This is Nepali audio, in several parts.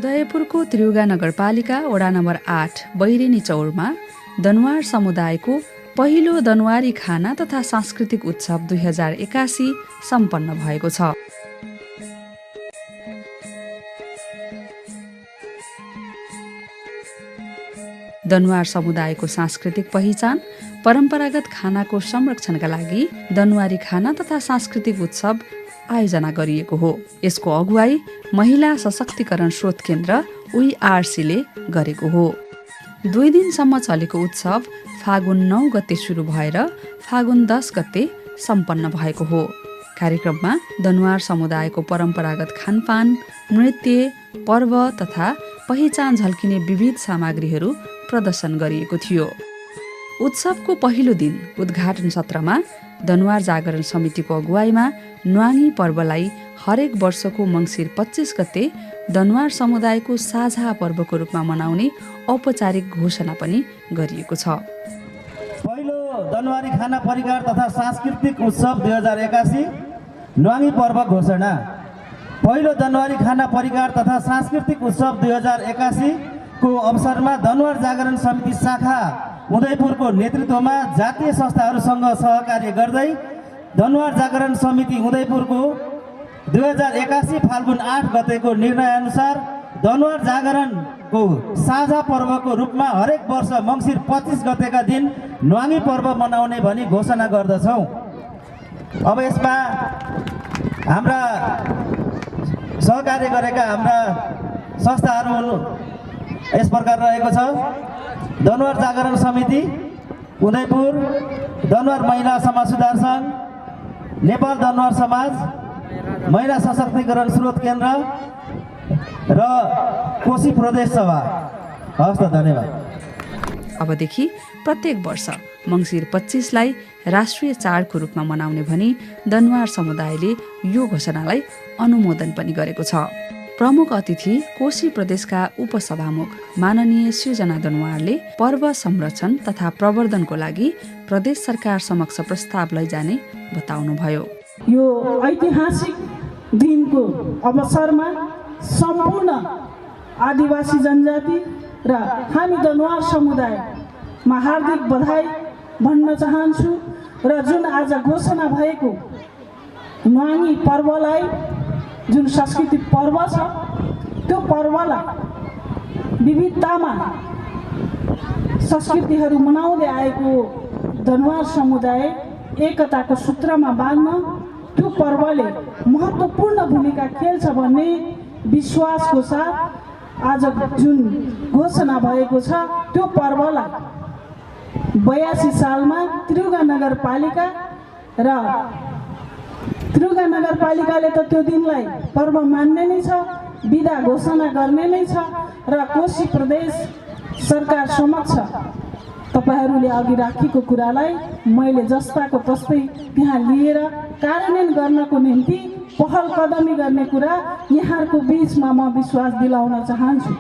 उदयपुरको त्रियुगा नगरपालिका वडा नम्बर 8 बैरेनी चौरमा दनुवार समुदायको पहिलो दनुवारी खाना तथा सांस्कृतिक उत्सव 2081 सम्पन्न भएको छ। दनुवार समुदायको सांस्कृतिक पहिचान परम्परागत खानाको संरक्षणका लागि दनुवारी खाना तथा सांस्कृतिक उत्सव आयोजना गरिएको हो। यसको अगुवाई महिला सशक्तिकरण स्रोत केन्द्र UIRCले गरेको हो। 2 दिनसम्म चलेको उत्सव फागुन 9 गते सुरु भएर फागुन 10 गते सम्पन्न भएको हो। कार्यक्रममा दनुवार समुदायको परम्परागत खानपान, नृत्य, पर्व तथा पहिचान झल्किने विविध सामग्रीहरू प्रदर्शन गरिएको थियो। उत्सवको पहिलो दिन उद्घाटन सत्रमा दनुवार जागरण समितिको अगुवाईमा न्वाङी पर्वलाई हरेक वर्षको मङ्सिर 25 गते दनुवार समुदायको साझा पर्वको रूपमा मनाउने औपचारिक घोषणा पनि गरिएको छ। पहिलो दनुवारी खाना परिकार तथा सांस्कृतिक उत्सव 2081 न्वाङी पर्व घोषणा। पहिलो दनुवारी खाना परिकार तथा सांस्कृतिक उत्सव 2081 को अवसरमा दनुवार जागरण समिति शाखा उदयपुरको नेतृत्वमा जातीय संस्थाहरूसँग सहकार्य गर्दै दनुवार जागरण समिति उदयपुरको 2081 फाल्गुन 8 गतेको निर्णय अनुसार दनुवार जागरणको साझा पर्वको रूपमा हरेक वर्ष मङ्सिर 25 गतेका दिन न्वाङी पर्व मनाउने भनी घोषणा गर्दछौँ। अब यसमा हाम्रा सहकार्य गरेका हाम्रा संस्थाहरू यस प्रकार रहेको छ। दनुवार जागरण समिति उदयपुर, दनुवार महिला समाज सुधार सङ्घ, नेपाल दनुवार समाज, महिला सशक्तिकरण स्रोत केन्द्र र कोशी प्रदेश सभा। हस् त, धन्यवाद। अबदेखि प्रत्येक वर्ष मङ्सिर 25 लाई राष्ट्रिय चाडको रूपमा मनाउने भनी दनुवार समुदायले यो घोषणालाई अनुमोदन पनि गरेको छ। प्रमुख अतिथि कोशी प्रदेशका उपसभामुख माननीय सृजना दनुवारले पर्व संरक्षण तथा प्रवर्धनको लागि प्रदेश सरकार समक्ष प्रस्ताव लैजाने बताउनुभयो। यो ऐतिहासिक दिनको अवसरमा सम्पूर्ण आदिवासी जनजाति र हामी दनुवार समुदायमा हार्दिक बधाई भन्न चाहन्छु र जुन आज घोषणा भएको न्वाङी पर्वलाई, जुन सांस्कृतिक पर्व छ, त्यो पर्वलाई विविधतामा संस्कृतिहरू मनाउँदै आएको दनुवार समुदाय एकताको सूत्रमा बाँध्न त्यो पर्वले महत्त्वपूर्ण भूमिका खेल्छ भन्ने विश्वासको साथ आज जुन घोषणा भएको छ, त्यो पर्वलाई 82 सालमा त्रियुगा नगरपालिका र त्रियुगा नगरपालिकाले त त्यो दिनलाई पर्व मान्ने नै छ, बिदा घोषणा गर्ने नै छ र कोशी प्रदेश सरकार समक्ष तपाईहरूले अघि राखेको कुरालाई मैले जस्ताको तस्तै त्यहाँ लिएर कार्यान्वयन गर्नको निम्ति पहल कदमी गर्ने कुरा यहाँहरूको बीचमा म विश्वास दिलाउन चाहन्छु।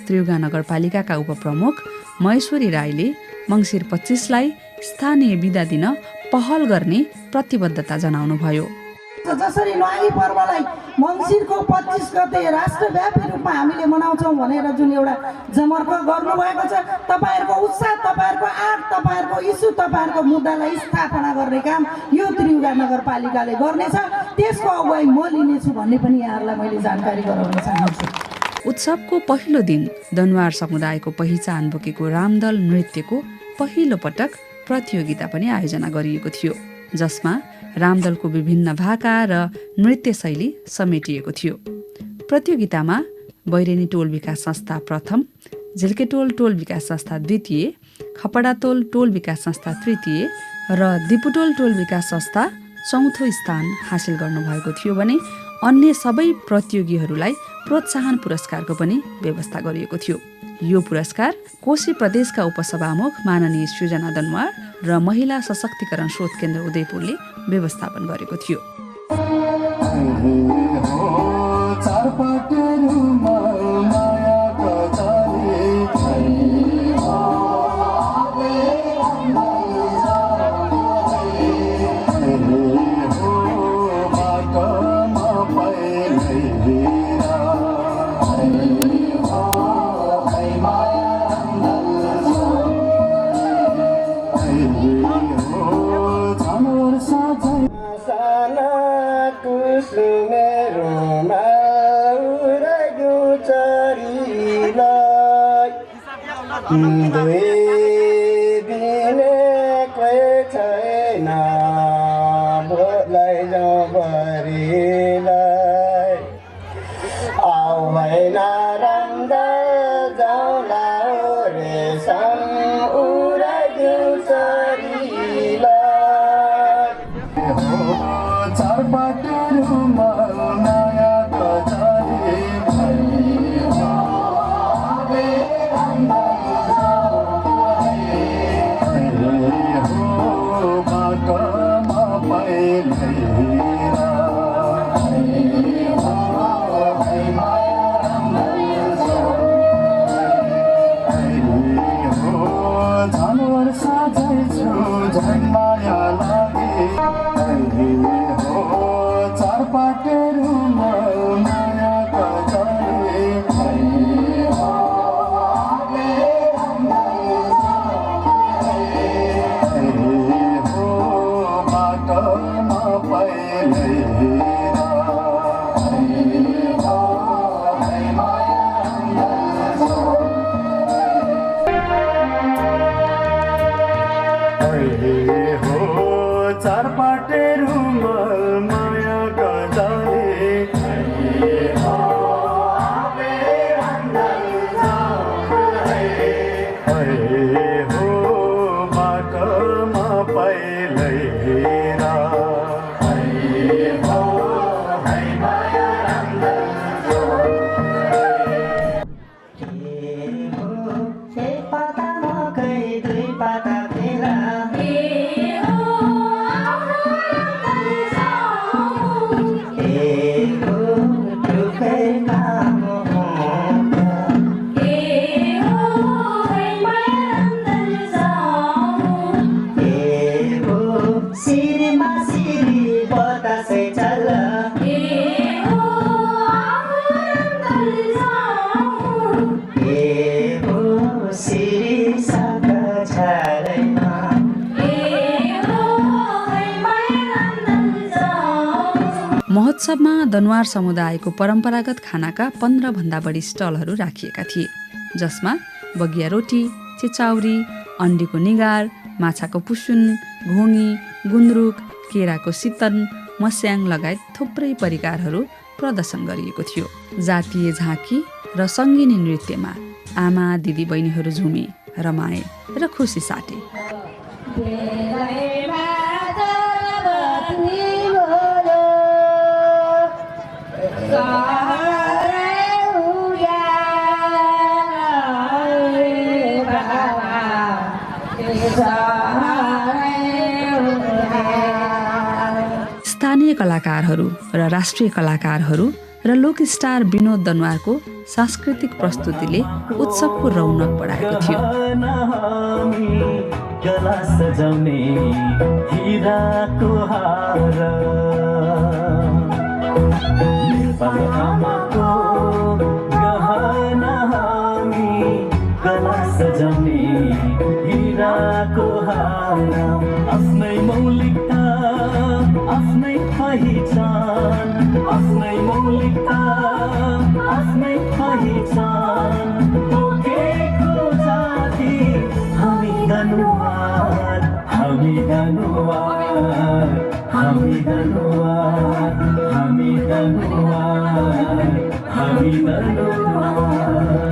त्रियुगा नगरपालिकाका उपप्रमुख महेश्वरी राईले मङ्सिर 25 लाई स्थानीय बिदा दिन पहल गर्ने प्रतिबद्धता जनाउनुभयो। जसरी न्वाङी पर्वलाई मङ्सिरको 25 गते राष्ट्रव्यापी रूपमा हामीले मनाउँछौँ भनेर जुन एउटा जमर्क गर्नुभएको छ, तपाईँहरूको उत्साह, तपाईँहरूको आँट, तपाईँहरूको इस्यु, तपाईँहरूको मुद्दालाई स्थापना गर्ने काम यो त्रियुगा नगरपालिकाले गर्नेछ। त्यसको अगुवाई म लिनेछु भन्ने पनि यहाँहरूलाई मैले जानकारी गराउन चाहन्छु। उत्सवको पहिलो दिन दनुवार समुदायको पहिचान बोकेको रामदल नृत्यको पहिलो पटक प्रतियोगिता पनि आयोजना गरिएको थियो, जसमा रामदलको विभिन्न भाका र नृत्य शैली समेटिएको थियो। प्रतियोगितामा बैरेनी टोल विकास संस्था प्रथम, झिल्केटोल टोल विकास संस्था द्वितीय, खपडातोल टोल विकास संस्था तृतीय र दिपुटोल टोल विकास संस्था चौथो स्थान हासिल गर्नुभएको थियो भने अन्य सबै प्रतियोगीहरूलाई प्रोत्साहन पुरस्कारको पनि व्यवस्था गरिएको थियो। यो पुरस्कार कोशी प्रदेशका उपसभामुख माननीय सृजना दनुवार र महिला सशक्तिकरण स्रोत केन्द्र उदयपुरले व्यवस्थापन गरेको थियो। साना कुसुमेरोमा उराइगयो चरीलाई दुई दिने कोही छैन भोटलाई जाउँ बरीलाई आउ भएन राम्दा जाउँला रेशम उराइगयो चरीलाई चारपाटेहरूमा नयाँ गजरे बाटोमा जानवर साझैछु झन् माया लागे चारपाटेहरूमा नयाँ गजरे बाटोमा चारपाटेहरूमा माया गजरे हो बाटोमा पहिलेरा महोत्सवमा दनुवार समुदायको परम्परागत खानाका 15 भन्दा बढी स्टलहरू राखिएका थिए, जसमा बगिया रोटी, चिचाउरी, अन्डीको निगार, माछाको पुसुन, घोङ्गी, गुन्द्रुक, केराको सितन, मस्याङ लगायत थुप्रै परिकारहरू प्रदर्शन गरिएको थियो। जातीय झाँकी र सङ्गिनी नृत्यमा आमा दिदी बहिनीहरू झुमे, रमाए र खुसी साटे। स्थानीय कलाकारहरू र राष्ट्रिय कलाकारहरू र लोक स्टार विनोद दनुवारको सांस्कृतिक प्रस्तुतिले उत्सवको रौनक बढाएको थियो। गला सजाउने हिराको हार नेपाली आमाको गहना हामी गला सजाउने हिराको हार आफ्नै मौलिकता आफ्नै पहिचान आफ्नै मौलिकता आफ्नै पहिचान बोकेको जाति हामी दनुवार हामी दनुवार हामी दनुवार हामी दनुवार हामी दनुवार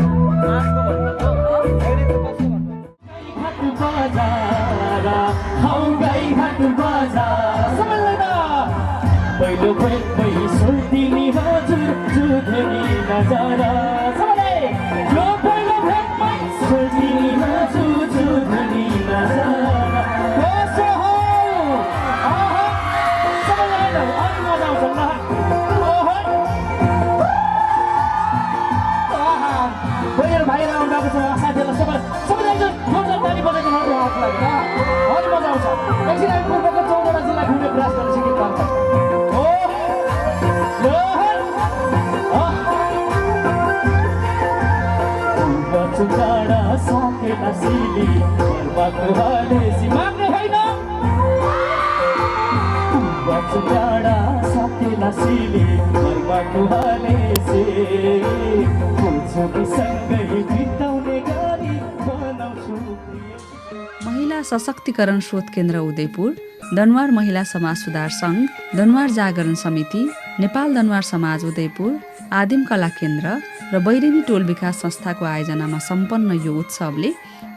पहिलो भेटमै सोल्टिनी हजुर जुधनी नजारा यो पहिलो भेटमै सोल्टिनी हजुर जुधनी नजारा कसो हो सबैलाई अलिक मजा आउँछ ल बहिनीहरू भाइहरू आउनुभएको छ साथीहरूलाई सबैलाई जोरदार ताली बजाइदिनु अलिक मजा आउँछ। एकछिन हामी पूर्वको 14 जिल्ला घुम्ने प्रयास गर्न सिकिन्छ। चुकाडा साकेला सिली बर्बादको हालेसी माग्ने होइन टाढा साकेला सिले मर्माको हालेसे सँगै बिताउने गरी बनाउँछु महिला सशक्तिकरण शोध केन्द्र उदयपुर, दनुवार महिला समाज सुधार सङ्घ, दनुवार जागरण समिति, नेपाल दनुवार समाज उदयपुर, आदिम कला केन्द्र र बैरिनी टोल विकास संस्थाको आयोजनामा सम्पन्न यो उत्सवले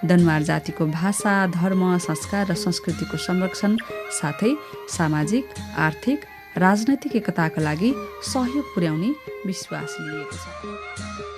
दनुवार जातिको भाषा, धर्म, संस्कार र संस्कृतिको संरक्षण साथै सामाजिक, आर्थिक, राजनैतिक एकताका लागि सहयोग पुर्याउने विश्वास लिएको छ।